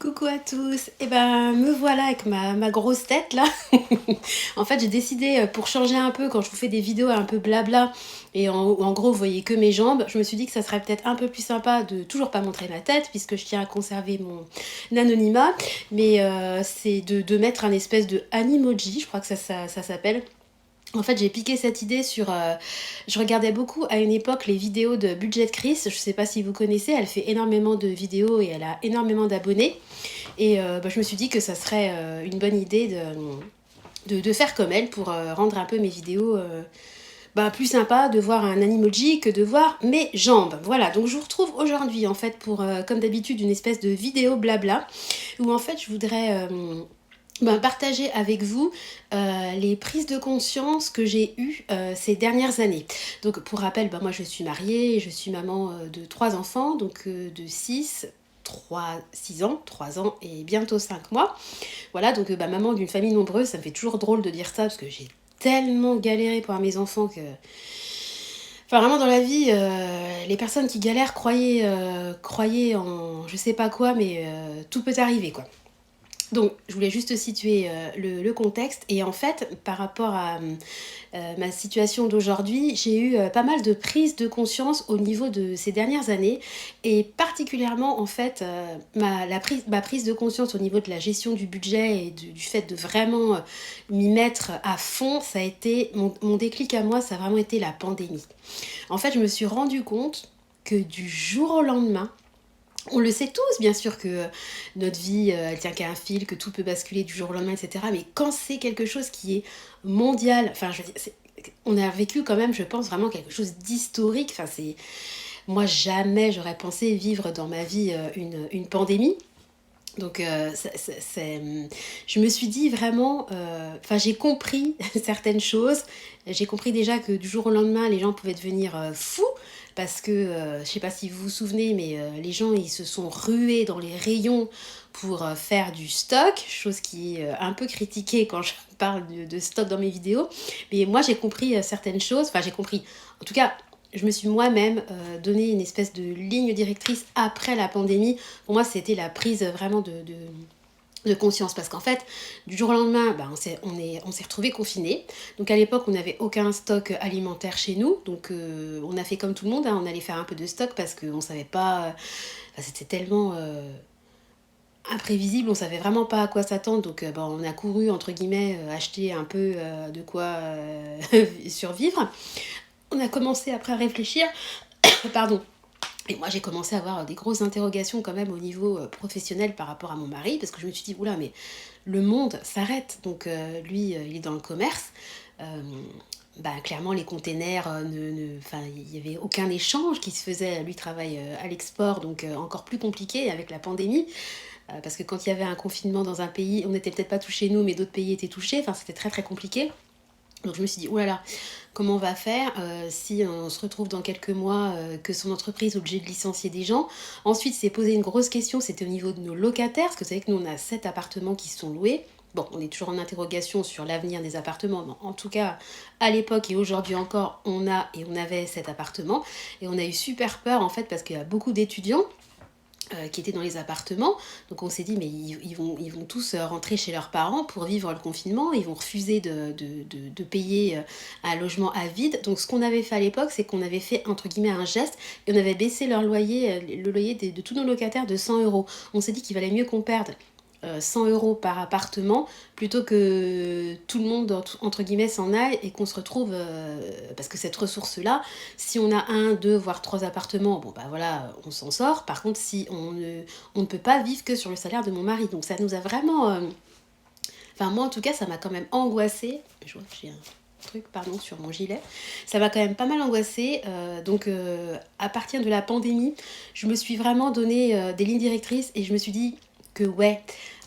Coucou à tous, et ben me voilà avec ma grosse tête là. En fait j'ai décidé pour changer un peu quand je vous fais des vidéos un peu blabla et en gros vous voyez que mes jambes, je me suis dit que ça serait peut-être un peu plus sympa de toujours pas montrer ma tête puisque je tiens à conserver mon anonymat, mais c'est de mettre un espèce de animoji, je crois que ça s'appelle. En fait, j'ai piqué cette idée sur... je regardais beaucoup à une époque les vidéos de Budget Chris. Je sais pas si vous connaissez, elle fait énormément de vidéos et elle a énormément d'abonnés. Et je me suis dit que ça serait une bonne idée de faire comme elle pour rendre un peu mes vidéos plus sympa de voir un animoji que de voir mes jambes. Voilà, donc je vous retrouve aujourd'hui en fait pour, comme d'habitude, une espèce de vidéo blabla où en fait je voudrais... partager avec vous les prises de conscience que j'ai eues ces dernières années. Donc pour rappel, moi je suis mariée, je suis maman de 3 enfants, donc de 6 ans, 3 ans et bientôt 5 mois. Voilà, donc maman d'une famille nombreuse, ça me fait toujours drôle de dire ça parce que j'ai tellement galéré pour mes enfants que... Enfin vraiment dans la vie, les personnes qui galèrent croyaient en je sais pas quoi, mais tout peut arriver quoi. Donc, je voulais juste situer le contexte. Et en fait, par rapport à ma situation d'aujourd'hui, j'ai eu pas mal de prises de conscience au niveau de ces dernières années. Et particulièrement, en fait, ma prise de conscience au niveau de la gestion du budget et du fait de vraiment m'y mettre à fond, ça a été mon déclic à moi, ça a vraiment été la pandémie. En fait, je me suis rendu compte que du jour au lendemain, on le sait tous, bien sûr, que notre vie, elle tient qu'à un fil, que tout peut basculer du jour au lendemain, etc. Mais quand c'est quelque chose qui est mondial, enfin, je veux dire, on a vécu quand même, je pense, vraiment quelque chose d'historique. Enfin, c'est... Moi, jamais j'aurais pensé vivre dans ma vie une pandémie. Donc, je me suis dit vraiment, j'ai compris certaines choses. J'ai compris déjà que du jour au lendemain, les gens pouvaient devenir fous. Parce que, je sais pas si vous vous souvenez, mais les gens, ils se sont rués dans les rayons pour faire du stock. Chose qui est un peu critiquée quand je parle de stock dans mes vidéos. Mais moi, j'ai compris certaines choses. Enfin, j'ai compris. En tout cas, je me suis moi-même donné une espèce de ligne directrice après la pandémie. Pour moi, c'était la prise vraiment de conscience. Parce qu'en fait, du jour au lendemain, on s'est retrouvés confinés. Donc à l'époque, on n'avait aucun stock alimentaire chez nous. Donc on a fait comme tout le monde. On allait faire un peu de stock parce qu'on ne savait pas... c'était tellement... imprévisible, on savait vraiment pas à quoi s'attendre, donc on a couru entre guillemets acheter un peu de quoi survivre. On a commencé après à réfléchir, pardon. Et moi, j'ai commencé à avoir des grosses interrogations quand même au niveau professionnel par rapport à mon mari, parce que je me suis dit, oula, mais le monde s'arrête. Donc lui, il est dans le commerce. Euh, Clairement, les containers, il n'y avait aucun échange qui se faisait. Lui travaille à l'export, donc encore plus compliqué avec la pandémie. Parce que quand il y avait un confinement dans un pays, on n'était peut-être pas touchés nous, mais d'autres pays étaient touchés. Enfin, c'était très très compliqué. Donc je me suis dit, oh là là, comment on va faire si on se retrouve dans quelques mois que son entreprise est obligée de licencier des gens. Ensuite, c'est posé une grosse question, c'était au niveau de nos locataires, parce que vous savez que nous, on a 7 appartements qui sont loués. Bon, on est toujours en interrogation sur l'avenir des appartements, mais en tout cas, à l'époque et aujourd'hui encore, on avait 7 appartements. Et on a eu super peur, en fait, parce qu'il y a beaucoup d'étudiants qui étaient dans les appartements. Donc on s'est dit, mais ils vont tous rentrer chez leurs parents pour vivre le confinement, ils vont refuser de payer un logement à vide. Donc ce qu'on avait fait à l'époque, c'est qu'on avait fait, entre guillemets, un geste, et on avait baissé leur loyer, le loyer de tous nos locataires de 100 euros. On s'est dit qu'il valait mieux qu'on perde 100 euros par appartement plutôt que tout le monde entre guillemets s'en aille et qu'on se retrouve parce que cette ressource là, si on a un, deux voire 3 appartements, on s'en sort. Par contre, si on ne peut pas vivre que sur le salaire de mon mari, donc ça nous a vraiment moi en tout cas ça m'a quand même angoissée. Je vois que j'ai un truc sur mon gilet, ça m'a quand même pas mal angoissée. Donc à partir de la pandémie, je me suis vraiment donné des lignes directrices et je me suis dit que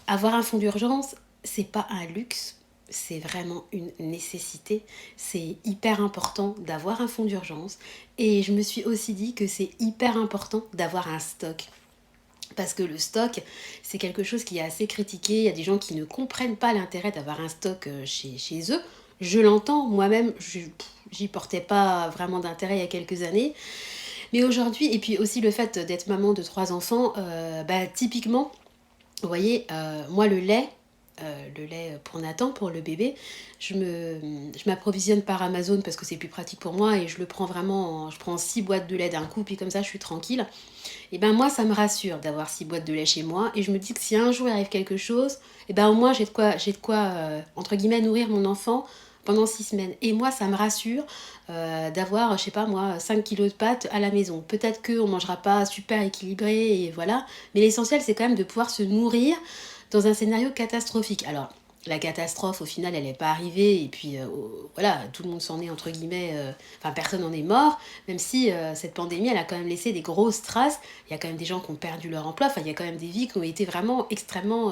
avoir un fonds d'urgence, c'est pas un luxe, c'est vraiment une nécessité. C'est hyper important d'avoir un fonds d'urgence. Et je me suis aussi dit que c'est hyper important d'avoir un stock. Parce que le stock, c'est quelque chose qui est assez critiqué. Il y a des gens qui ne comprennent pas l'intérêt d'avoir un stock chez eux. Je l'entends, moi-même, j'y portais pas vraiment d'intérêt il y a quelques années. Mais aujourd'hui, et puis aussi le fait d'être maman de 3 enfants, typiquement, Vous voyez, moi le lait pour Nathan, pour le bébé, je m'approvisionne par Amazon parce que c'est plus pratique pour moi et je le prends vraiment, je prends 6 boîtes de lait d'un coup, puis comme ça je suis tranquille. Et ben moi ça me rassure d'avoir 6 boîtes de lait chez moi et je me dis que si un jour il arrive quelque chose, et ben au moins j'ai de quoi entre guillemets nourrir mon enfant pendant 6 semaines. Et moi ça me rassure d'avoir, je sais pas moi, 5 kilos de pâtes à la maison. Peut-être qu'on mangera pas super équilibré et voilà, mais l'essentiel c'est quand même de pouvoir se nourrir dans un scénario catastrophique. Alors, la catastrophe, au final, elle n'est pas arrivée, et puis voilà, tout le monde s'en est, entre guillemets, enfin, personne n'en est mort, même si cette pandémie, elle a quand même laissé des grosses traces. Il y a quand même des gens qui ont perdu leur emploi, enfin, il y a quand même des vies qui ont été vraiment extrêmement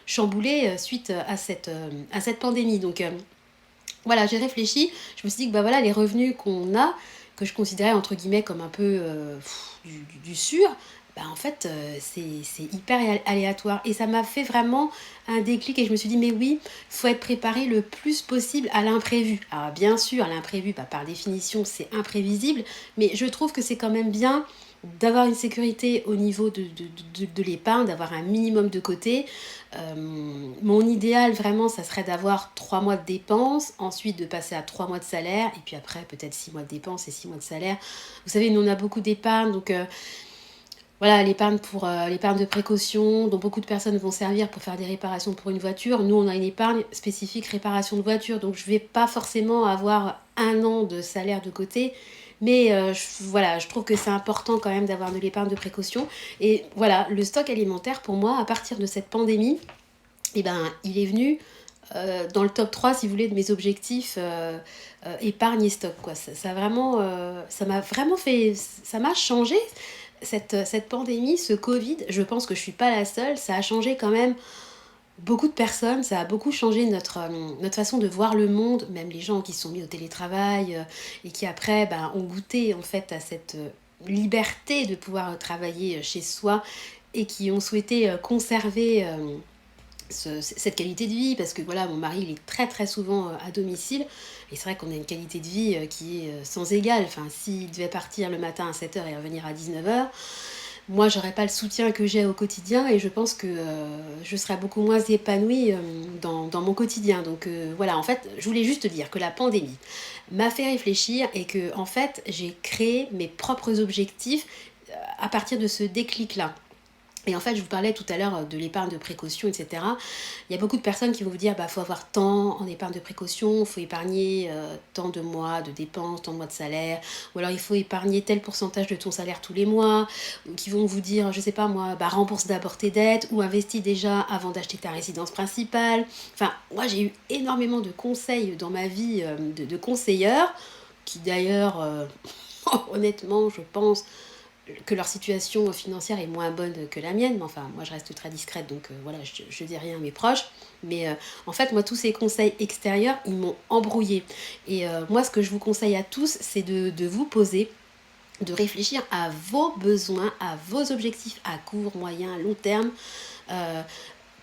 chamboulées suite à cette pandémie. Donc, voilà, j'ai réfléchi, je me suis dit que bah, voilà, les revenus qu'on a, que je considérais entre guillemets comme un peu du sûr, bah, en fait c'est hyper aléatoire. Et ça m'a fait vraiment un déclic et je me suis dit mais oui, il faut être préparé le plus possible à l'imprévu. Alors bien sûr, l'imprévu, bah, par définition c'est imprévisible, mais je trouve que c'est quand même bien d'avoir une sécurité au niveau de l'épargne, d'avoir un minimum de côté. Mon idéal, vraiment, ça serait d'avoir 3 mois de dépenses, ensuite de passer à 3 mois de salaire, et puis après, peut-être 6 mois de dépenses et 6 mois de salaire. Vous savez, nous, on a beaucoup d'épargne, donc voilà, l'épargne pour l'épargne de précaution, dont beaucoup de personnes vont servir pour faire des réparations pour une voiture. Nous, on a une épargne spécifique réparation de voiture, donc je vais pas forcément avoir un an de salaire de côté. Mais voilà, je trouve que c'est important quand même d'avoir de l'épargne de précaution. Et voilà, le stock alimentaire, pour moi, à partir de cette pandémie, eh ben, il est venu dans le top 3 si vous voulez, de mes objectifs épargne et stock. Quoi. Ça m'a vraiment fait... Ça m'a changé, cette pandémie, ce Covid. Je pense que je suis pas la seule. Ça a changé quand même beaucoup de personnes. Ça a beaucoup changé notre façon de voir le monde. Même les gens qui se sont mis au télétravail et qui après ben, ont goûté en fait à cette liberté de pouvoir travailler chez soi et qui ont souhaité conserver cette qualité de vie, parce que voilà, mon mari il est très très souvent à domicile et c'est vrai qu'on a une qualité de vie qui est sans égale. Enfin, s'il devait partir le matin à 7h et revenir à 19h, moi j'aurais pas le soutien que j'ai au quotidien et je pense que je serais beaucoup moins épanouie dans mon quotidien. Donc voilà, en fait je voulais juste dire que la pandémie m'a fait réfléchir et que en fait j'ai créé mes propres objectifs à partir de ce déclic là. Et en fait, je vous parlais tout à l'heure de l'épargne de précaution, etc. Il y a beaucoup de personnes qui vont vous dire, bah, faut avoir tant en épargne de précaution, faut épargner tant de mois de dépenses, tant de mois de salaire, ou alors il faut épargner tel pourcentage de ton salaire tous les mois, ou qui vont vous dire, je sais pas moi, bah, rembourse d'abord tes dettes, ou investis déjà avant d'acheter ta résidence principale. Enfin, moi j'ai eu énormément de conseils dans ma vie de conseilleurs, qui d'ailleurs, honnêtement, je pense, que leur situation financière est moins bonne que la mienne, mais enfin, moi je reste très discrète, donc voilà, je dis rien à mes proches. Mais en fait, moi, tous ces conseils extérieurs, ils m'ont embrouillée. Et moi, ce que je vous conseille à tous, c'est de vous poser, de réfléchir à vos besoins, à vos objectifs à court, moyen, long terme. Euh,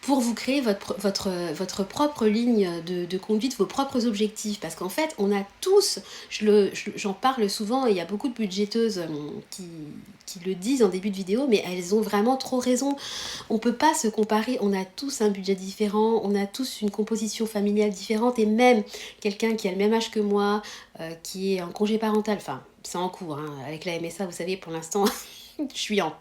pour vous créer votre propre ligne de conduite, vos propres objectifs. Parce qu'en fait, on a tous, j'en parle souvent, et il y a beaucoup de budgéteuses qui le disent en début de vidéo, mais elles ont vraiment trop raison. On ne peut pas se comparer, on a tous un budget différent, on a tous une composition familiale différente, et même quelqu'un qui a le même âge que moi, qui est en congé parental, enfin, c'est en cours, hein, avec la MSA, vous savez, pour l'instant, je suis en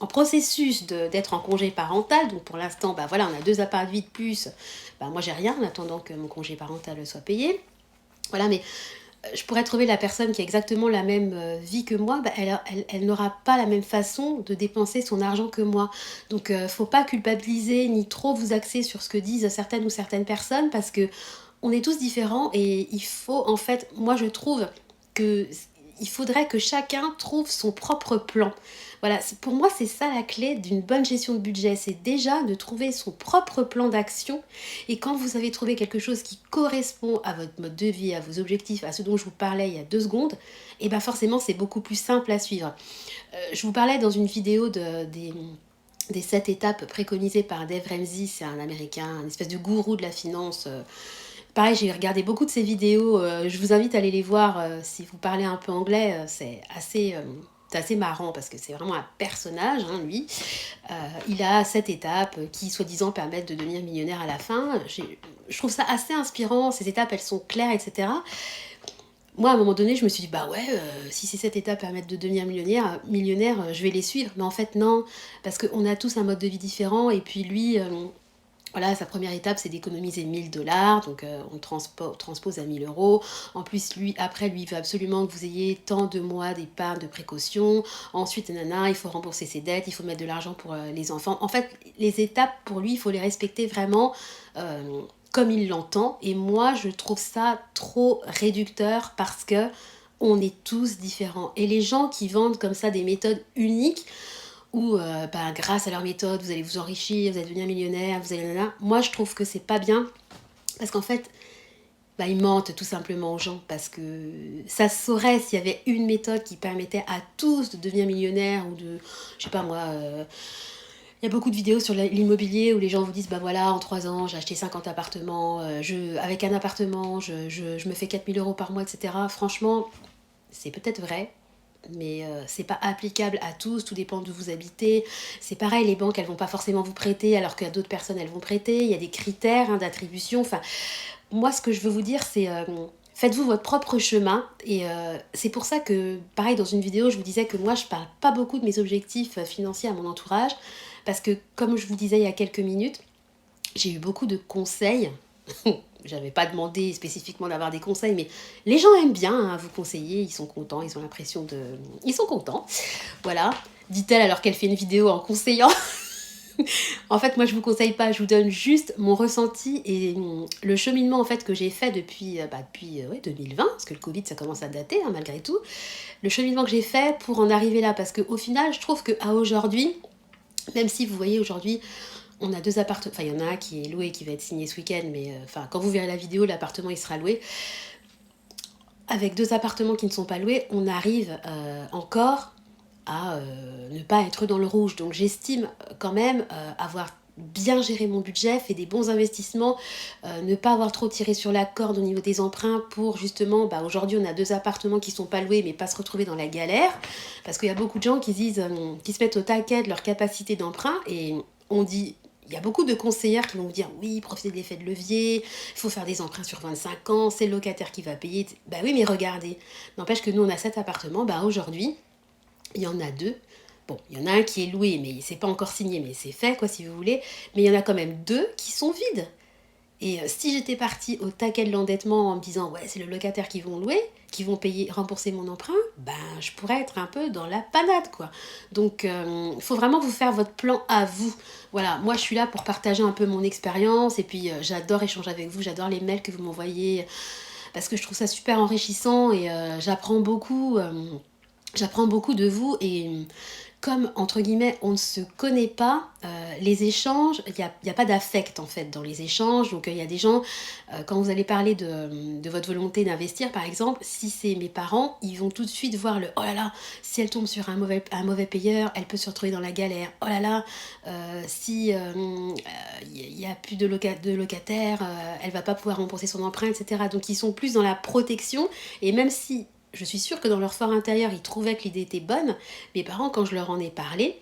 processus d'être en congé parental. Donc pour l'instant, bah voilà, on a 2 apparts de vie de plus. Bah moi, j'ai rien en attendant que mon congé parental soit payé. Voilà, mais je pourrais trouver la personne qui a exactement la même vie que moi, bah, elle n'aura pas la même façon de dépenser son argent que moi. Donc faut pas culpabiliser ni trop vous axer sur ce que disent certaines ou certaines personnes, parce que on est tous différents et il faut, en fait, moi je trouve que il faudrait que chacun trouve son propre plan. Voilà, pour moi c'est ça la clé d'une bonne gestion de budget, c'est déjà de trouver son propre plan d'action. Et quand vous avez trouvé quelque chose qui correspond à votre mode de vie, à vos objectifs, à ce dont je vous parlais il y a 2 secondes, et bien forcément c'est beaucoup plus simple à suivre. Je vous parlais dans une vidéo des 7 étapes préconisées par Dave Ramsey, c'est un américain, un espèce de gourou de la finance. Pareil, j'ai regardé beaucoup de ses vidéos, je vous invite à aller les voir si vous parlez un peu anglais, c'est assez marrant parce que c'est vraiment un personnage, hein, lui. Il a 7 étapes qui, soi-disant, permettent de devenir millionnaire à la fin. Je trouve ça assez inspirant, ces étapes, elles sont claires, etc. Moi, à un moment donné, je me suis dit, bah ouais, si ces 7 étapes permettent de devenir millionnaire, je vais les suivre. Mais en fait, non, parce qu'on a tous un mode de vie différent. Et puis lui, voilà, sa première étape, c'est d'économiser 1000 $, donc on transpose à 1000 €. En plus, lui, après, lui, il veut absolument que vous ayez tant de mois d'épargne de précaution. Ensuite, nana, il faut rembourser ses dettes, il faut mettre de l'argent pour les enfants. En fait, les étapes, pour lui, il faut les respecter vraiment comme il l'entend. Et moi, je trouve ça trop réducteur parce que on est tous différents. Et les gens qui vendent comme ça des méthodes uniques, ou bah, grâce à leur méthode, vous allez vous enrichir, vous allez devenir millionnaire, vous allez nana. Moi, je trouve que c'est pas bien parce qu'en fait, bah, ils mentent tout simplement aux gens parce que ça se saurait s'il y avait une méthode qui permettait à tous de devenir millionnaire ou de, je sais pas moi, il y a beaucoup de vidéos sur l'immobilier où les gens vous disent, bah voilà, en 3 ans, j'ai acheté 50 appartements, avec un appartement, je me fais 4000 € par mois, etc. Franchement, c'est peut-être vrai, mais c'est pas applicable à tous, tout dépend d'où vous habitez. C'est pareil, les banques, elles vont pas forcément vous prêter, alors qu'il y a d'autres personnes, elles vont prêter. Il y a des critères hein, d'attribution. Enfin, moi, ce que je veux vous dire, c'est faites-vous votre propre chemin. Et c'est pour ça que, pareil, dans une vidéo, je vous disais que moi, je parle pas beaucoup de mes objectifs financiers à mon entourage, parce que, comme je vous disais il y a quelques minutes, j'ai eu beaucoup de conseils. J'avais pas demandé spécifiquement d'avoir des conseils, mais les gens aiment bien hein, vous conseiller, ils sont contents, ils ont l'impression de... Ils sont contents, voilà. Dit-elle alors qu'elle fait une vidéo en conseillant. En fait, moi je vous conseille pas, je vous donne juste mon ressenti et le cheminement en fait que j'ai fait depuis ouais, 2020, parce que le Covid ça commence à dater hein, malgré tout. Le cheminement que j'ai fait pour en arriver là, parce qu'au final, je trouve qu'à aujourd'hui, même si vous voyez aujourd'hui, on a 2 appartements, enfin il y en a un qui est loué, qui va être signé ce week-end, mais enfin quand vous verrez la vidéo, l'appartement il sera loué. Avec 2 appartements qui ne sont pas loués, on arrive encore à ne pas être dans le rouge. Donc j'estime quand même avoir bien géré mon budget, fait des bons investissements, ne pas avoir trop tiré sur la corde au niveau des emprunts pour justement, bah, aujourd'hui on a 2 appartements qui sont pas loués mais pas se retrouver dans la galère, parce qu'il y a beaucoup de gens qui qui se mettent au taquet de leur capacité d'emprunt et on dit... Il y a beaucoup de conseillères qui vont vous dire oui, profitez de l'effet de levier, il faut faire des emprunts sur 25 ans, c'est le locataire qui va payer. Bah oui, mais regardez, n'empêche que nous on a 7 appartements, bah aujourd'hui, il y en a 2. Bon, il y en a un qui est loué, mais c'est pas encore signé, mais c'est fait, quoi, si vous voulez. Mais il y en a quand même 2 qui sont vides. Et si j'étais partie au taquet de l'endettement en me disant, ouais, c'est le locataire qui vont louer, qui vont payer, rembourser mon emprunt, ben, je pourrais être un peu dans la panade, quoi. Donc, il faut vraiment vous faire votre plan à vous. Voilà, moi, je suis là pour partager un peu mon expérience, et puis j'adore échanger avec vous, j'adore les mails que vous m'envoyez, parce que je trouve ça super enrichissant, et j'apprends beaucoup de vous, et comme, entre guillemets, on ne se connaît pas, les échanges, il y a pas d'affect, en fait, dans les échanges. Donc, il y a des gens, quand vous allez parler de votre volonté d'investir, par exemple, si c'est mes parents, ils vont tout de suite voir le « Oh là là, si elle tombe sur un mauvais payeur, elle peut se retrouver dans la galère. Oh là là, si il y a plus de locataire, elle va pas pouvoir rembourser son emprunt, etc. » Donc, ils sont plus dans la protection. Et même si je suis sûre que dans leur fort intérieur, ils trouvaient que l'idée était bonne, mes parents, quand je leur en ai parlé,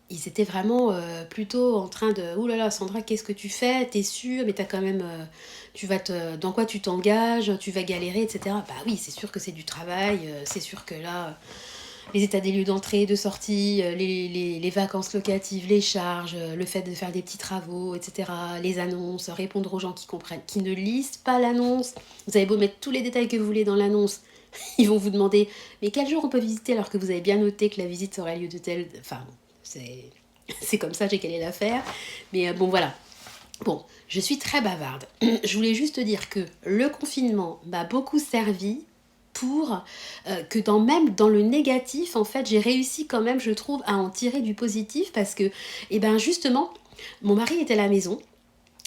ils étaient vraiment plutôt en train de « Ouh là là, Sandra, qu'est-ce que tu fais? T'es sûre? Mais t'as quand même... dans quoi tu t'engages? Tu vas galérer, etc. » Bah oui, c'est sûr que c'est du travail. C'est sûr que là, les états des lieux d'entrée, de sortie, les vacances locatives, les charges, le fait de faire des petits travaux, etc. Les annonces, répondre aux gens qui comprennent, qui ne lisent pas l'annonce. Vous avez beau mettre tous les détails que vous voulez dans l'annonce, ils vont vous demander « Mais quel jour on peut visiter alors que vous avez bien noté que la visite aura lieu de tel... » Enfin, c'est comme ça, j'ai calé l'affaire. Mais bon, voilà. Bon, je suis très bavarde. Je voulais juste dire que le confinement m'a beaucoup servi pour que même dans le négatif, en fait, j'ai réussi quand même, je trouve, à en tirer du positif parce que, eh ben justement, mon mari était à la maison.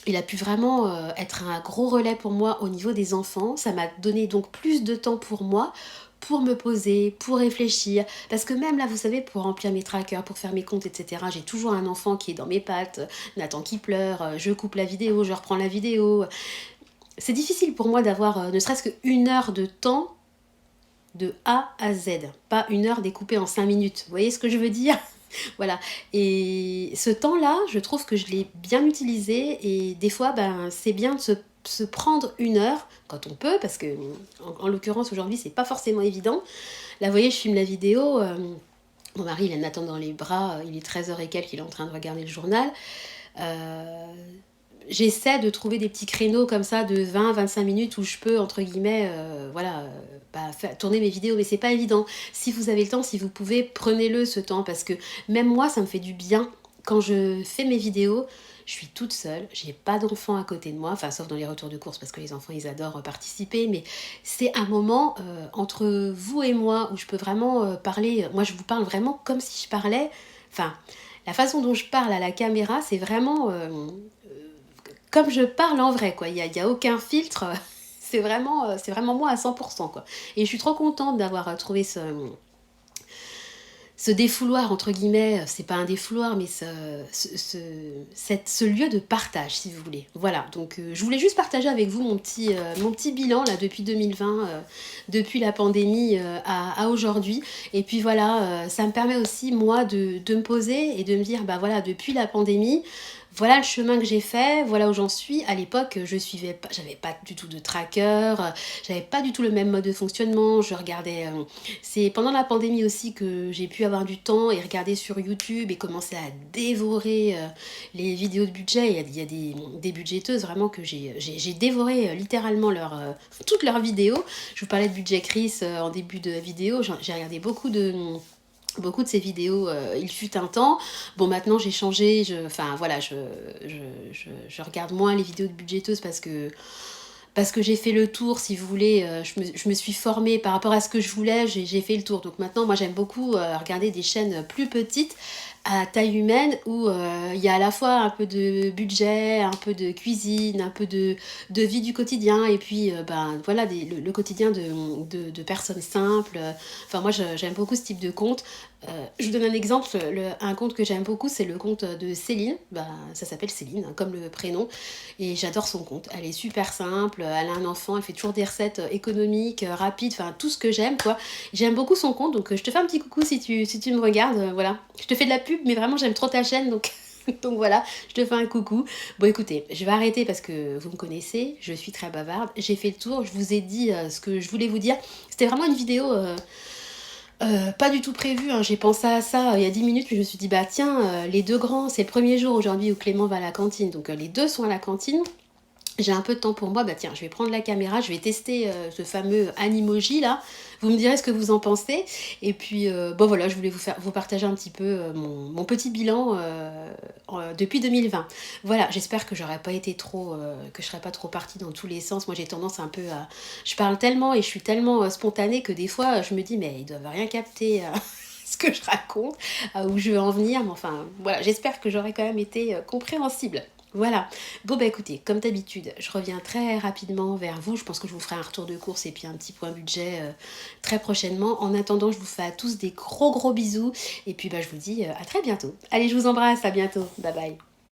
Il a pu vraiment être un gros relais pour moi au niveau des enfants. Ça m'a donné donc plus de temps pour moi, pour me poser, pour réfléchir. Parce que même là, vous savez, pour remplir mes trackers, pour faire mes comptes, etc., j'ai toujours un enfant qui est dans mes pattes, Nathan qui pleure, je coupe la vidéo, je reprends la vidéo. C'est difficile pour moi d'avoir ne serait-ce qu'une heure de temps de A à Z, pas 1 heure découpée en 5 minutes. Vous voyez ce que je veux dire? Voilà. Et ce temps-là, je trouve que je l'ai bien utilisé et des fois, ben, c'est bien de se prendre 1 heure quand on peut, parce que en l'occurrence aujourd'hui, c'est pas forcément évident. Là, vous voyez, je filme la vidéo. Mon mari, il m'attend dans les bras. Il est 13h et quelques, il est en train de regarder le journal. Euh, J'essaie de trouver des petits créneaux comme ça de 20-25 minutes où je peux, entre guillemets, voilà, tourner mes vidéos, mais c'est pas évident. Si vous avez le temps, si vous pouvez, prenez-le ce temps, parce que même moi, ça me fait du bien. Quand je fais mes vidéos, je suis toute seule, j'ai pas d'enfants à côté de moi, enfin sauf dans les retours de course, parce que les enfants, ils adorent participer, mais c'est un moment entre vous et moi où je peux vraiment parler. Moi, je vous parle vraiment comme si je parlais, enfin, la façon dont je parle à la caméra, c'est vraiment comme je parle en vrai, quoi. Il y a aucun filtre. C'est vraiment moi à 100%, quoi. Et je suis trop contente d'avoir trouvé ce défouloir, entre guillemets. C'est pas un défouloir, mais ce lieu de partage, si vous voulez. Voilà, donc je voulais juste partager avec vous mon petit bilan, là, depuis 2020, depuis la pandémie à aujourd'hui. Et puis voilà, ça me permet aussi, moi, de me poser et de me dire, bah voilà, depuis la pandémie, voilà le chemin que j'ai fait, voilà où j'en suis. À l'époque, j'avais pas du tout de tracker, j'avais pas du tout le même mode de fonctionnement. Je regardais, c'est pendant la pandémie aussi que j'ai pu avoir du temps et regarder sur YouTube et commencer à dévorer les vidéos de budget. Il y a des budgéteuses vraiment que j'ai dévoré littéralement toutes leurs vidéos. Je vous parlais de budget Chris en début de vidéo. J'ai regardé beaucoup de ces vidéos, il fut un temps. Bon, maintenant j'ai changé, enfin voilà, je regarde moins les vidéos de budgéteuses parce que j'ai fait le tour, si vous voulez. Je me suis formée par rapport à ce que je voulais, j'ai fait le tour. Donc maintenant, moi j'aime beaucoup regarder des chaînes plus petites, à taille humaine, où il y a à la fois un peu de budget, un peu de cuisine, un peu de vie du quotidien, et puis ben voilà, le quotidien de personnes simples. Enfin moi j'aime beaucoup ce type de compte. Je vous donne un exemple, un compte que j'aime beaucoup, c'est le compte de Céline. Ben, ça s'appelle Céline, hein, comme le prénom, et j'adore son compte. Elle est super simple, elle a un enfant, elle fait toujours des recettes économiques, rapides, enfin tout ce que j'aime, quoi. J'aime beaucoup son compte, donc je te fais un petit coucou si tu me regardes, voilà. Je te fais de la pub, mais vraiment j'aime trop ta chaîne, donc donc voilà, je te fais un coucou. Bon écoutez, je vais arrêter parce que vous me connaissez, je suis très bavarde, j'ai fait le tour, je vous ai dit ce que je voulais vous dire. C'était vraiment une vidéo pas du tout prévue, hein. J'ai pensé à ça il y a 10 minutes, puis je me suis dit bah tiens, les deux grands, c'est le premier jour aujourd'hui où Clément va à la cantine, donc les deux sont à la cantine. J'ai un peu de temps pour moi, bah tiens, je vais prendre la caméra, je vais tester ce fameux Animoji là. Vous me direz ce que vous en pensez. Et puis, bon voilà, je voulais vous partager un petit peu mon petit bilan depuis 2020. Voilà, j'espère que j'aurais pas été trop, que je serais pas trop partie dans tous les sens. Moi, j'ai tendance un peu à, je parle tellement et je suis tellement spontanée que des fois, je me dis mais ils doivent rien capter. Ce que je raconte, où je veux en venir, mais enfin voilà, j'espère que j'aurais quand même été compréhensible. Voilà. Bon bah écoutez, comme d'habitude, je reviens très rapidement vers vous. Je pense que je vous ferai un retour de course et puis un petit point budget très prochainement. En attendant, je vous fais à tous des gros bisous. Et puis bah je vous dis à très bientôt. Allez, je vous embrasse, à bientôt. Bye bye.